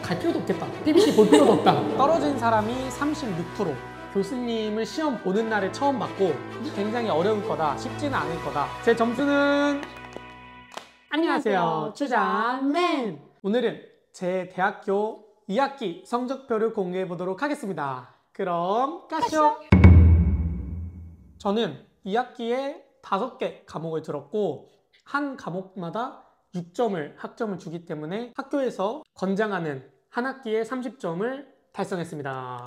갈 필요도 없겠다. PPT 볼 필요도 없다. 떨어진 사람이 36%. 교수님을 시험 보는 날에 처음 받고 굉장히 어려울 거다, 쉽지는 않을 거다. 제 점수는 안녕하세요, 추장맨. 오늘은 제 대학교 2학기 성적표를 공개해 보도록 하겠습니다. 그럼 가시죠. 저는 2학기에 5개 과목을 들었고 한 과목마다 6점을 학점을 주기 때문에 학교에서 권장하는 한 학기에 30점을 달성했습니다.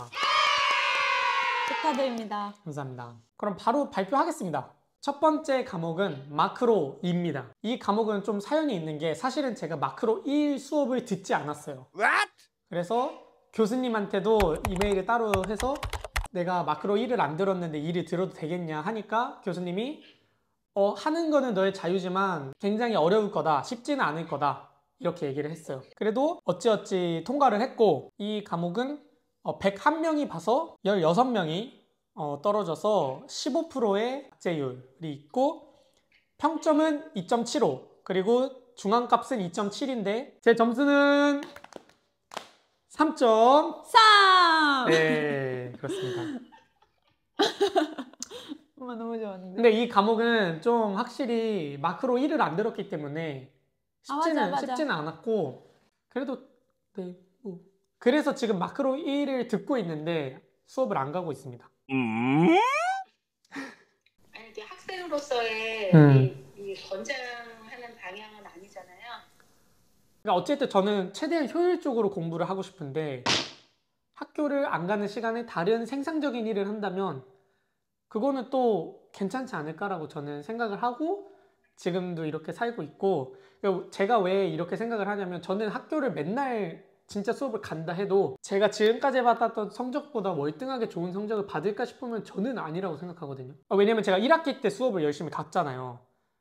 축하드립니다. 감사합니다. 그럼 바로 발표하겠습니다. 첫 번째 과목은 마크로 2입니다. 이 과목은 좀 사연이 있는 게 사실은 제가 마크로 1 수업을 듣지 않았어요. What? 그래서 교수님한테도 이메일을 따로 해서 내가 마크로 1을 안 들었는데 2를 들어도 되겠냐 하니까 교수님이 하는 거는 너의 자유지만 굉장히 어려울 거다, 쉽지는 않을 거다 이렇게 얘기를 했어요. 그래도 어찌어찌 통과를 했고 이 과목은 101명이 봐서 16명이 떨어져서 15%의 학제율이 있고 평점은 2.75 그리고 중앙값은 2.7인데 제 점수는 3.3! 네, 그렇습니다. 정말 너무 좋았는데. 근데 이 과목은 좀 확실히 마크로 1을 안 들었기 때문에 쉽지는 않았고 그래도 네, 그래서 지금 마크로 1을 듣고 있는데 수업을 안 가고 있습니다. 아니 이게 학생으로서의 이 권장하는 방향은 아니잖아요. 그러니까 어쨌든 저는 최대한 효율적으로 공부를 하고 싶은데 학교를 안 가는 시간에 다른 생산적인 일을 한다면 그거는 또 괜찮지 않을까라고 저는 생각을 하고 지금도 이렇게 살고 있고 제가 왜 이렇게 생각을 하냐면 저는 학교를 맨날 진짜 수업을 간다 해도 제가 지금까지 받았던 성적보다 월등하게 좋은 성적을 받을까 싶으면 저는 아니라고 생각하거든요. 왜냐면 제가 1학기 때 수업을 열심히 갔잖아요.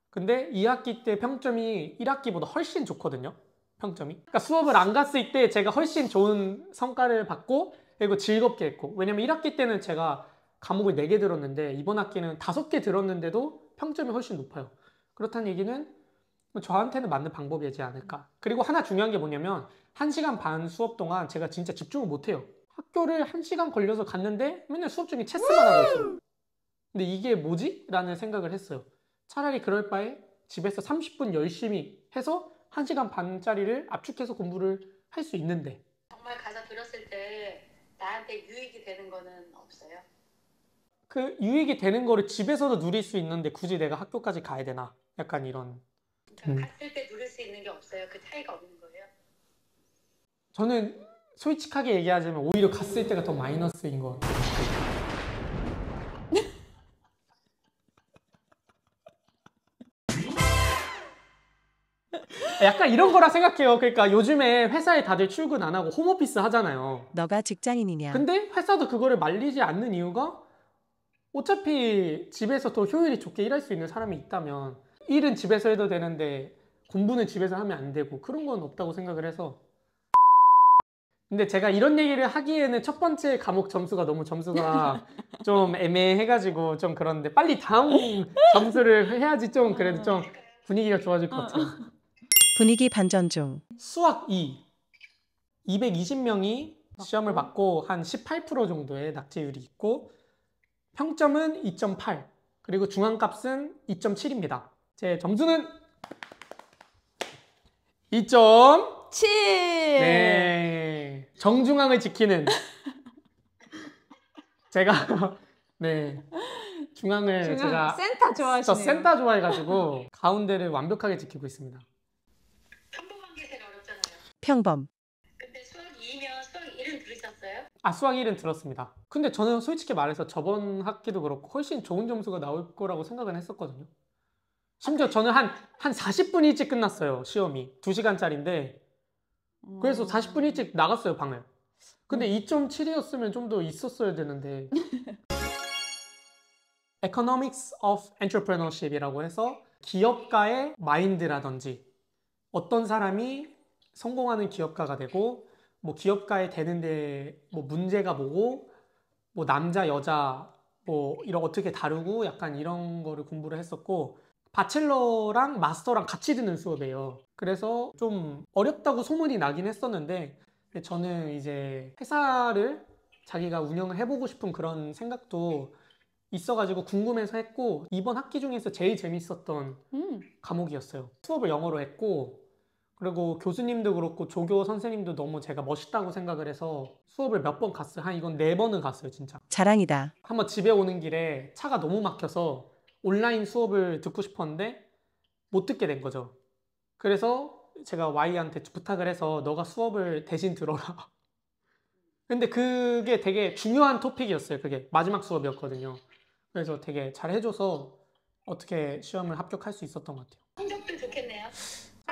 근데 2학기 때 평점이 1학기보다 훨씬 좋거든요. 평점이. 그러니까 수업을 안 갔을 때 제가 훨씬 좋은 성과를 받고 그리고 즐겁게 했고 왜냐면 1학기 때는 제가 과목을 4개 들었는데 이번 학기는 5개 들었는데도 평점이 훨씬 높아요. 그렇다는 얘기는 저한테는 맞는 방법이지 않을까. 그리고 하나 중요한 게 뭐냐면 1시간 반 수업 동안 제가 진짜 집중을 못해요. 학교를 1시간 걸려서 갔는데 맨날 수업 중에 체스만 하고 있어요. 근데 이게 뭐지? 라는 생각을 했어요. 차라리 그럴 바에 집에서 30분 열심히 해서 1시간 반짜리를 압축해서 공부를 할 수 있는데 정말 가서 들었을 때 나한테 유익이 되는 거는 없어요? 그 유익이 되는 거를 집에서도 누릴 수 있는데 굳이 내가 학교까지 가야 되나? 약간 이런. 그러니까 갔을 때 누릴 수 있는 게 없어요? 그 차이가 없는 거예요? 저는 솔직하게 얘기하자면 오히려 갔을 때가 더 마이너스인 것 같아요. 약간 이런 거라 생각해요. 그러니까 요즘에 회사에 다들 출근 안 하고 홈오피스 하잖아요. 너가 직장인이냐? 근데 회사도 그거를 말리지 않는 이유가 어차피 집에서 더 효율이 좋게 일할 수 있는 사람이 있다면 일은 집에서 해도 되는데 공부는 집에서 하면 안 되고 그런 건 없다고 생각을 해서 근데 제가 이런 얘기를 하기에는 첫 번째 과목 점수가 너무 점수가 좀 애매해가지고 좀 그런데 빨리 다음 점수를 해야지 좀 그래도 좀 분위기가 좋아질 것 같아요. 분위기 반전 중. 수학 2 220명이 시험을 받고 한 18% 정도의 낙제율이 있고 평점은 2.8 그리고 중앙값은 2.7입니다. 제 점수는 2.7 네, 정중앙을 지키는 제가 네 중앙을 제가 센터 좋아하시네요. 센터 좋아해가지고 가운데를 완벽하게 지키고 있습니다. 평범한 게 제일 어렵잖아요. 평범. 근데 수학 2면 수학 1은 들으셨어요? 수학 1은 들었습니다. 근데 저는 솔직히 말해서 저번 학기도 그렇고 훨씬 좋은 점수가 나올 거라고 생각은 했었거든요. 심지어 저는 한 40분 일찍 끝났어요. 시험이 2시간짜리인데 그래서 40분 일찍 나갔어요, 방을. 근데 2.7이었으면 좀 더 있었어야 되는데 Economics of Entrepreneurship이라고 해서 기업가의 마인드라든지 어떤 사람이 성공하는 기업가가 되고 뭐 기업가에 되는데 뭐 문제가 뭐고 뭐 남자 여자 뭐 이런 어떻게 다루고 약간 이런 거를 공부를 했었고 바첼러랑 마스터랑 같이 듣는 수업이에요. 그래서 좀 어렵다고 소문이 나긴 했었는데 근데 저는 이제 회사를 자기가 운영을 해보고 싶은 그런 생각도 있어가지고 궁금해서 했고, 이번 학기 중에서 제일 재밌었던 과목이었어요. 수업을 영어로 했고, 그리고 교수님도 그렇고 조교 선생님도 너무 제가 멋있다고 생각을 해서 수업을 몇 번 갔어요. 한 이건 4번은 갔어요, 진짜. 자랑이다. 한번 집에 오는 길에 차가 너무 막혀서 온라인 수업을 듣고 싶었는데 못 듣게 된 거죠. 그래서 제가 Y한테 부탁을 해서 너가 수업을 대신 들어라. 근데 그게 되게 중요한 토픽이었어요. 그게 마지막 수업이었거든요. 그래서 되게 잘 해줘서 어떻게 시험을 합격할 수 있었던 것 같아요. 성적도 좋겠네요.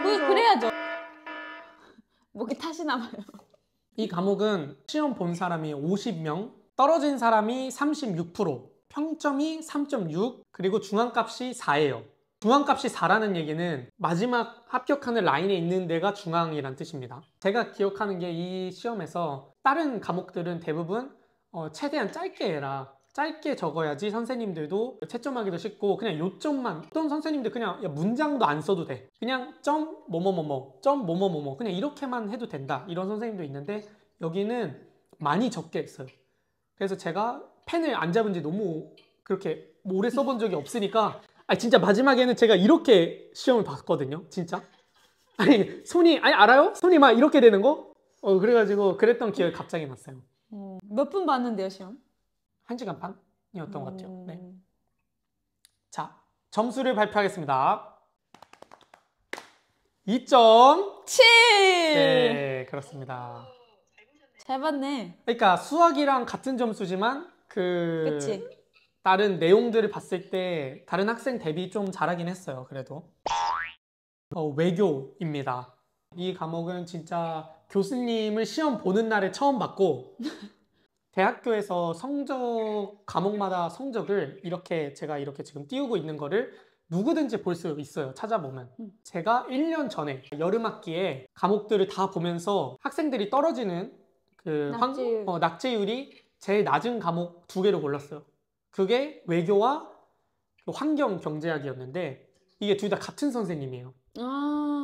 뭐 그래야죠. 목이 타시나 봐요. 이 과목은 시험 본 사람이 50명, 떨어진 사람이 36%, 평점이 3.6, 그리고 중앙값이 4예요. 중앙값이 4라는 얘기는 마지막 합격하는 라인에 있는 데가 중앙이란 뜻입니다. 제가 기억하는 게 이 시험에서 다른 과목들은 대부분 최대한 짧게 해라. 짧게 적어야지 선생님들도 채점하기도 쉽고 그냥 요점만, 어떤 선생님들 그냥 야, 문장도 안 써도 돼. 그냥 점 뭐뭐뭐뭐, 점 뭐뭐뭐뭐 그냥 이렇게만 해도 된다. 이런 선생님도 있는데 여기는 많이 적게 했어요. 그래서 제가 펜을 안 잡은 지 너무 그렇게 오래 써본 적이 없으니까 진짜 마지막에는 제가 이렇게 시험을 봤거든요. 진짜. 아니 손이 알아요? 손이 막 이렇게 되는 거? 그래가지고 그랬던 기억이 갑자기 났어요. 몇 분 봤는데요, 시험? 1시간 반이었던 것 같아요. 네. 자, 점수를 발표하겠습니다. 2.7! 네, 그렇습니다. 잘 봤네. 그러니까 수학이랑 같은 점수지만 그치? 다른 내용들을 봤을 때 다른 학생 대비 좀 잘하긴 했어요. 그래도. 외교입니다. 이 과목은 진짜 교수님을 시험 보는 날에 처음 봤고 대학교에서 성적, 과목마다 성적을 이렇게 제가 이렇게 지금 띄우고 있는 거를 누구든지 볼 수 있어요. 찾아보면. 제가 1년 전에 여름학기에 과목들을 다 보면서 학생들이 떨어지는 그 낙제율. 낙제율이 제일 낮은 과목 2개를 골랐어요. 그게 외교와 환경 경제학이었는데 이게 둘 다 같은 선생님이에요.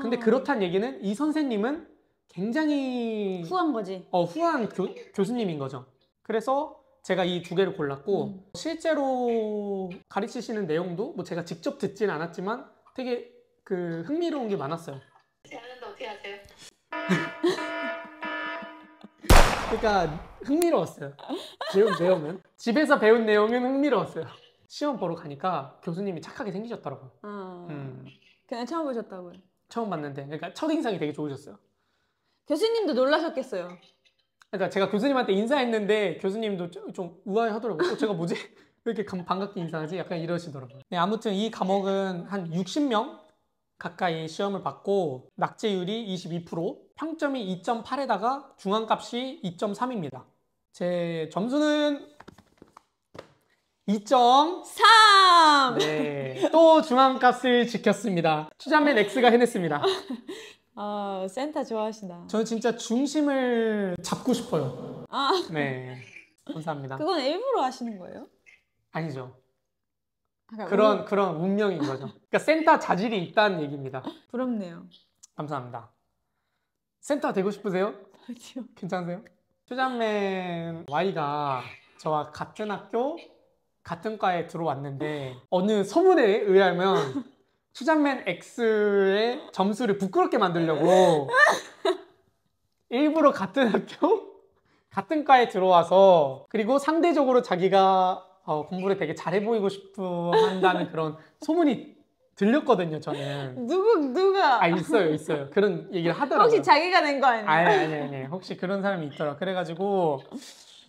근데 그렇단 얘기는 이 선생님은 굉장히 후한 거지. 후한 교수님인 거죠. 그래서 제가 이 2개를 골랐고 실제로 가르치시는 내용도 뭐 제가 직접 듣진 않았지만 되게 흥미로운 게 많았어요. 하는데 어떻게 하세요? 그러니까 흥미로웠어요. 내용은 집에서 배운 내용은 흥미로웠어요. 시험 보러 가니까 교수님이 착하게 생기셨더라고요. 그냥 처음 보셨다고요? 처음 봤는데 그러니까 첫인상이 되게 좋으셨어요. 교수님도 놀라셨겠어요. 그러니까 제가 교수님한테 인사했는데 교수님도 좀 우아해하더라고요. 제가 뭐지? 왜 이렇게 반갑게 인사하지? 약간 이러시더라고요. 네, 아무튼 이 과목은 한 60명 가까이 시험을 봤고 낙제율이 22%, 평점이 2.8에다가 중앙값이 2.3입니다. 제 점수는 2.3! 3! 네, 또 중앙값을 지켰습니다. 추자맨 X가 해냈습니다. 센터 좋아하시나. 저는 진짜 중심을 잡고 싶어요. 네, 감사합니다. 그건 일부러 하시는 거예요? 아니죠. 그러니까 그런 운명인 거죠. 그러니까 센터 자질이 있다는 얘기입니다. 부럽네요. 감사합니다. 센터 되고 싶으세요? 아니요. 괜찮으세요? 추자맨 Y가 저와 같은 학교, 같은 과에 들어왔는데 어느 소문에 의하면 추자맨 X의 점수를 부끄럽게 만들려고 일부러 같은 학교, 같은 과에 들어와서 그리고 상대적으로 자기가 공부를 되게 잘해 보이고 싶어 한다는 그런 소문이 들렸거든요, 저는. 누가? 있어요. 그런 얘기를 하더라고요. 혹시 자기가 낸 거 아니에요? 아니. 혹시 그런 사람이 있더라. 그래가지고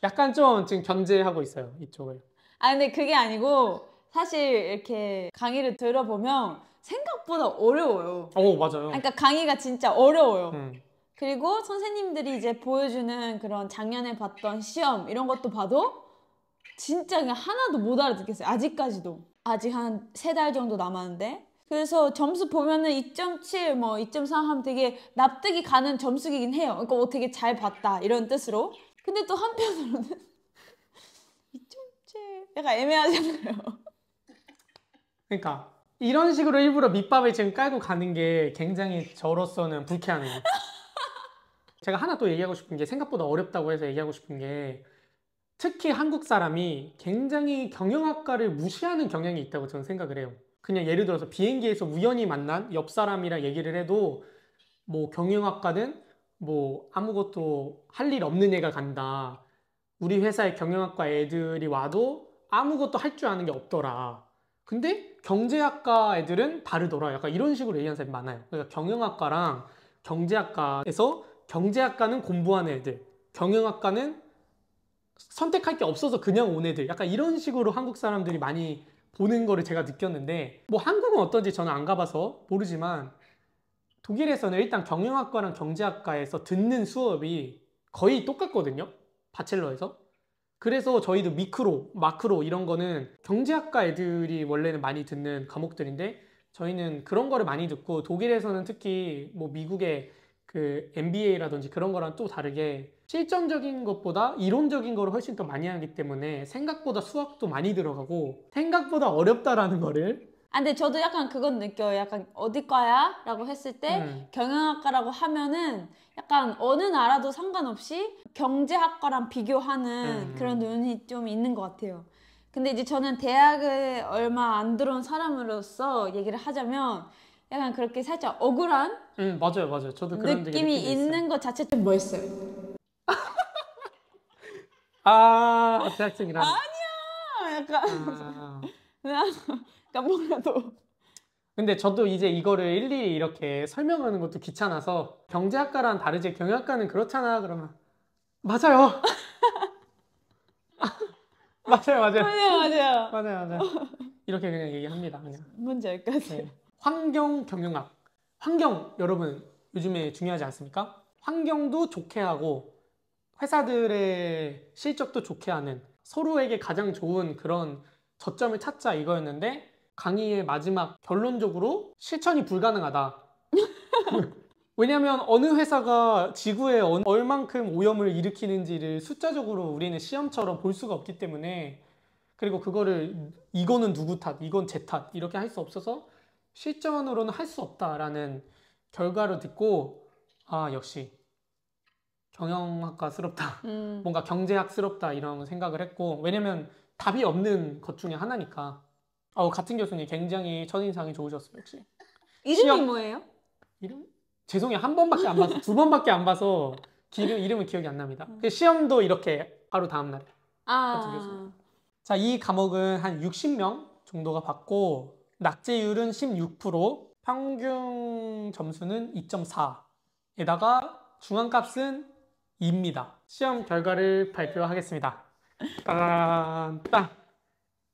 약간 좀 지금 견제하고 있어요, 이쪽을. 근데 그게 아니고 사실 이렇게 강의를 들어보면 생각보다 어려워요. 맞아요. 그러니까 강의가 진짜 어려워요. 음. 그리고 선생님들이 이제 보여주는 그런 작년에 봤던 시험 이런 것도 봐도 진짜 그냥 하나도 못 알아듣겠어요. 아직까지도. 아직 한 3달 정도 남았는데. 그래서 점수 보면은 2.7, 뭐 2.3 하면 되게 납득이 가는 점수이긴 해요. 그러니까 되게 잘 봤다 이런 뜻으로. 근데 또 한편으로는 2.7 약간 애매하잖아요. 그러니까 이런 식으로 일부러 밑밥을 지금 깔고 가는 게 굉장히 저로서는 불쾌하네요. 제가 하나 또 얘기하고 싶은 게 생각보다 어렵다고 해서 얘기하고 싶은 게 특히 한국 사람이 굉장히 경영학과를 무시하는 경향이 있다고 저는 생각을 해요. 그냥 예를 들어서 비행기에서 우연히 만난 옆 사람이랑 얘기를 해도 뭐 경영학과는 뭐 아무것도 할 일 없는 애가 간다. 우리 회사에 경영학과 애들이 와도 아무것도 할 줄 아는 게 없더라. 근데 경제학과 애들은 다르더라. 약간 이런 식으로 얘기하는 사람이 많아요. 그러니까 경영학과랑 경제학과에서 경제학과는 공부하는 애들, 경영학과는 선택할 게 없어서 그냥 온 애들, 약간 이런 식으로 한국 사람들이 많이 보는 거를 제가 느꼈는데, 뭐 한국은 어떤지 저는 안 가봐서 모르지만 독일에서는 일단 경영학과랑 경제학과에서 듣는 수업이 거의 똑같거든요. 바첼러에서. 그래서 저희도 미크로, 마크로 이런 거는 경제학과 애들이 원래는 많이 듣는 과목들인데 저희는 그런 거를 많이 듣고, 독일에서는 특히 뭐 미국의 그 MBA라든지 그런 거랑 또 다르게 실전적인 것보다 이론적인 거를 훨씬 더 많이 하기 때문에 생각보다 수학도 많이 들어가고 생각보다 어렵다라는 거를. 아, 근데 저도 약간 그건 느껴요. 약간 어디 과야? 라고 했을 때 경영학과라고 하면은 약간 어느 나라도 상관없이 경제학과랑 비교하는 그런 눈이 좀 있는 것 같아요. 근데 이제 저는 대학을 얼마 안 들어온 사람으로서 얘기를 하자면 약간 그렇게 살짝 억울한 맞아요, 맞아요. 저도 그런 느낌이 있어요. 있는 것 자체 좀 멋있어요. 아, 대학생이라. 아니야! 약간 그냥 약간 뭐라도 근데 저도 이제 이거를 일일이 이렇게 설명하는 것도 귀찮아서 경제학과랑 다르지 경영학과는 그렇잖아 그러면 맞아요. 맞아요, 맞아요. 맞아요. 맞아요, 맞아요. 이렇게 그냥 얘기합니다. 그냥. 뭔지 알 것 같아요. 네. 환경 경영학. 환경 여러분 요즘에 중요하지 않습니까? 환경도 좋게 하고 회사들의 실적도 좋게 하는 서로에게 가장 좋은 그런 저점을 찾자 이거였는데 강의의 마지막 결론적으로 실천이 불가능하다. 왜냐하면 어느 회사가 지구에 얼만큼 오염을 일으키는지를 숫자적으로 우리는 시험처럼 볼 수가 없기 때문에, 그리고 그거를 이거는 누구 탓, 이건 제 탓 이렇게 할 수 없어서 실전으로는 할 수 없다라는 결과를 듣고 아 역시 경영학과스럽다. 뭔가 경제학스럽다 이런 생각을 했고, 왜냐면 답이 없는 것 중에 하나니까. 같은 교수님 굉장히 첫인상이 좋으셨어요. 역시. 이름이 시험- 뭐예요? 이름? 죄송해요. 한 번밖에 안 봐서, 두 번밖에 안 봐서 이름은 기억이 안 납니다. 그 시험도 이렇게 바로 다음날 같은 교수님. 자, 이 과목은 한 60명 정도가 받고 낙제율은 16%, 평균 점수는 2.4에다가 중앙값은 2입니다. 시험 결과를 발표하겠습니다. 따란, 딱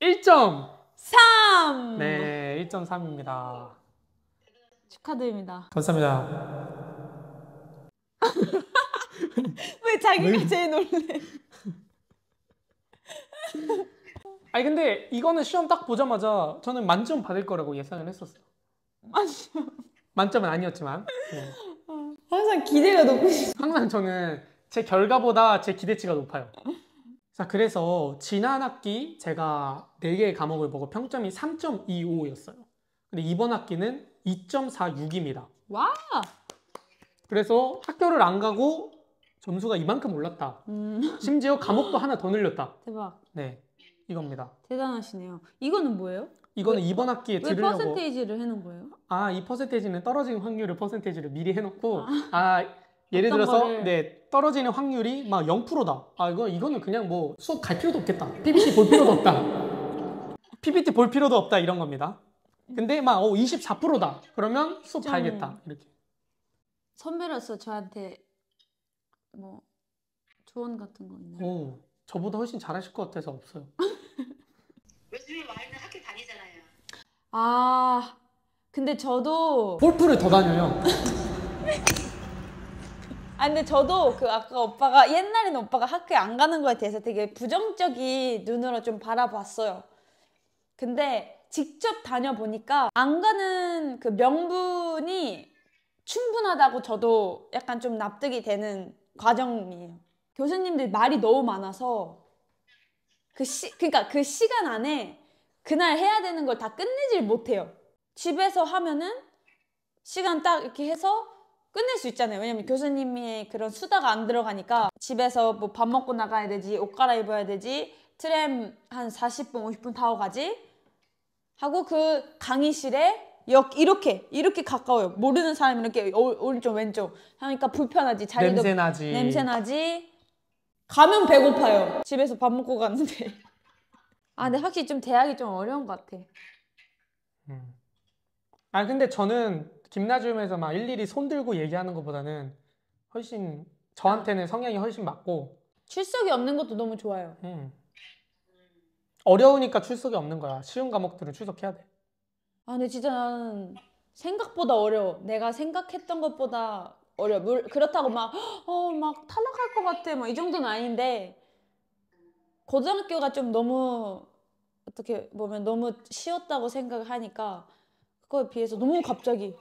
1점! 3! 네, 1.3입니다. 축하드립니다. 감사합니다. 왜 자기가 제일 놀래? 아니 근데 이거는 시험 딱 보자마자 저는 만점 받을 거라고 예상을 했었어요. 만점은 아니었지만 네. 항상 기대가 높으시 항상 저는 제 결과보다 제 기대치가 높아요. 자, 그래서 지난 학기 제가 4개의 과목을 보고 평점이 3.25였어요. 근데 이번 학기는 2.46입니다. 와! 그래서 학교를 안 가고 점수가 이만큼 올랐다. 심지어 과목도 하나 더 늘렸다. 대박. 네, 이겁니다. 대단하시네요. 이거는 뭐예요? 이거는 이번 학기에 왜 들으려고. 퍼센테이지를 해놓은 거예요? 이 퍼센테이지는 떨어지는 확률을 퍼센테이지를 미리 해놓고, 예를 어떤 들어서, 거를- 네, 떨어지는 확률이 막 0%다. 이거는 그냥 뭐 수업 갈 필요도 없겠다. PPT 볼 필요도 없다. PPT 볼 필요도 없다. 이런 겁니다. 근데 막 24%다. 그러면 수업 좀- 가야겠다. 이렇게. 선배로서 저한테 뭐 조언 같은 거 있나요? 오, 저보다 훨씬 잘하실 것 같아서 없어요. 요즘에 와이는 학교 다니잖아요. 아, 근데 저도 골프를 더 다녀요. 근데 저도 그 아까 오빠가 옛날에는 오빠가 학교에 안 가는 거에 대해서 되게 부정적인 눈으로 좀 바라봤어요. 근데 직접 다녀보니까 안 가는 그 명분이 충분하다고 저도 약간 좀 납득이 되는 과정이에요. 교수님들 말이 너무 많아서 그러니까 그 시간 안에 그날 해야 되는 걸 다 끝내질 못해요. 집에서 하면은 시간 딱 이렇게 해서 끝낼 수 있잖아요. 왜냐면 교수님의 그런 수다가 안 들어가니까 집에서 뭐 밥 먹고 나가야 되지, 옷 갈아입어야 되지, 트램 한 40분, 50분 타고 가지 하고 그 강의실에 이렇게 가까워요. 모르는 사람이 이렇게 오른쪽 왼쪽 하니까 불편하지. 자리도 냄새나지. 냄새나지. 가면 배고파요. 집에서 밥 먹고 갔는데. 아, 근데 확실히 좀 대학이 좀 어려운 것 같아. 아, 근데 저는 김나지움에서 막 일일이 손 들고 얘기하는 것보다는 훨씬 저한테는 성향이 훨씬 맞고 출석이 없는 것도 너무 좋아요. 어려우니까 출석이 없는 거야. 쉬운 과목들은 출석해야 돼. 아, 근데 진짜 나는 생각보다 어려워. 내가 생각했던 것보다 어려워. 그렇다고 막 탈락할 것 같아. 막 이 정도는 아닌데 고등학교가 좀 너무 어떻게 보면 너무 쉬웠다고 생각을 하니까 그거에 비해서 너무 갑자기.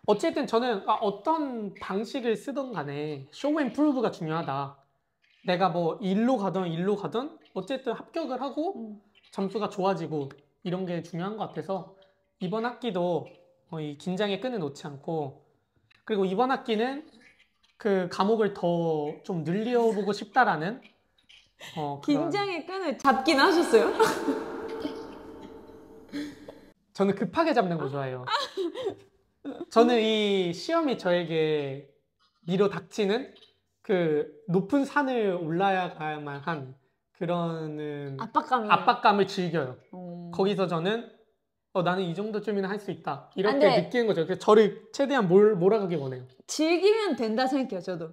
어쨌든 저는 어떤 방식을 쓰던 간에 쇼 앤 프루브가 중요하다. 내가 뭐 일로 가든 어쨌든 합격을 하고 점수가 좋아지고 이런 게 중요한 것 같아서 이번 학기도 이 긴장의 끈을 놓지 않고, 그리고 이번 학기는 그 과목을 더 좀 늘려보고 싶다라는 그런... 긴장의 끈을 잡긴 하셨어요? 저는 급하게 잡는 거 좋아해요. 저는 이 시험이 저에게 밀어 닥치는 그 높은 산을 올라야만 한 그런 압박감을 즐겨요. 거기서 저는 나는 이 정도쯤이나 할 수 있다. 이렇게 느끼는 거죠. 그래서 저를 최대한 몰아가길 원해요. 즐기면 된다 생각해요, 저도.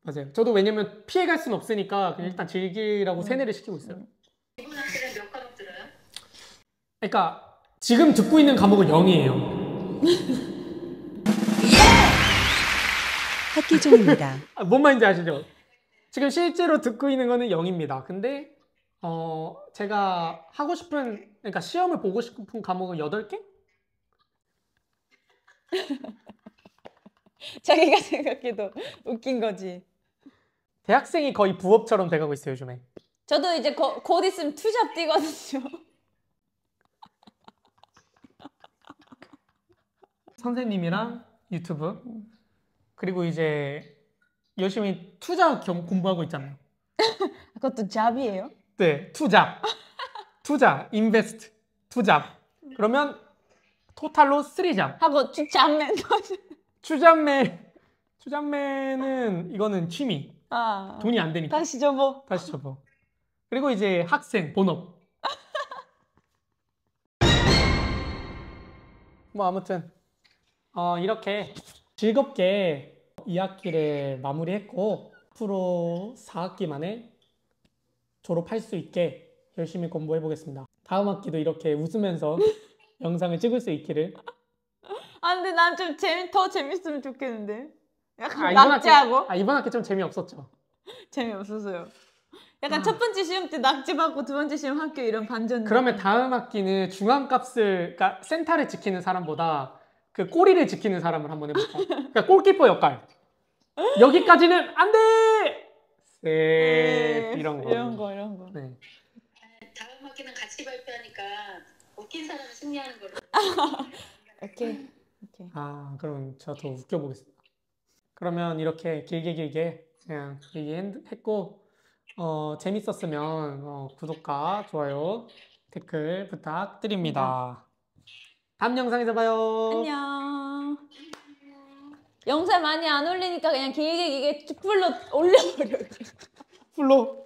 맞아요. 저도 왜냐면 피해갈 수는 없으니까 그냥 일단 즐기라고 세뇌를 시키고 있어요. 이번 학기는 몇 과목 들어요? 그러니까 지금 듣고 있는 과목은 0이에요. 학기 중입니다. 뭔 말인지 아시죠? 지금 실제로 듣고 있는 거는 0입니다. 근데 제가 하고 싶은, 그러니까 시험을 보고 싶은 과목은 8개? 자기가 생각해도 웃긴 거지. 대학생이 거의 부업처럼 돼가고 있어요, 요즘에. 저도 이제 곧 있으면 투잡 뛰거든요. 선생님이랑 유튜브, 그리고 이제 열심히 투자 공부하고 있잖아요. 그것도 잡이에요? 네, 투자, 인베스트, 투잡. 그러면 토탈로 3잡. 하고 잡맨 투잡매는 이거는 취미. 돈이 안 되니까. 다시 접어. 그리고 이제 학생, 본업. 뭐 아무튼 이렇게 즐겁게 2학기를 마무리했고 앞으로 4학기 만에 졸업할 수 있게 열심히 공부해 보겠습니다. 다음 학기도 이렇게 웃으면서 영상을 찍을 수 있기를. 근데 난 좀 더 재밌으면 좋겠는데. 약간 낙제하고. 이번 학기 좀 재미없었죠? 재미없었어요. 약간 첫 번째 시험 때 낙제받고 두 번째 시험 학교 이런 반전. 그러면 다음 학기는 중앙값을, 그러니까 센터를 지키는 사람보다 그 꼬리를 지키는 사람을 한번 해볼까? 그러니까 골키퍼 역할. 여기까지는 안 돼! 세 이런 거. 네. 다음 학기는 같이 발표하니까 웃긴 사람이 승리하는 걸로. 오케이. 그럼 제가 더 웃겨보겠습니다. 그러면 이렇게 길게 그냥 얘기했고 재밌었으면 구독과 좋아요, 댓글 부탁드립니다. 다음 영상에서 봐요. 안녕. 영상 많이 안 올리니까 그냥 길게 쭉 풀로 올려버려. 풀로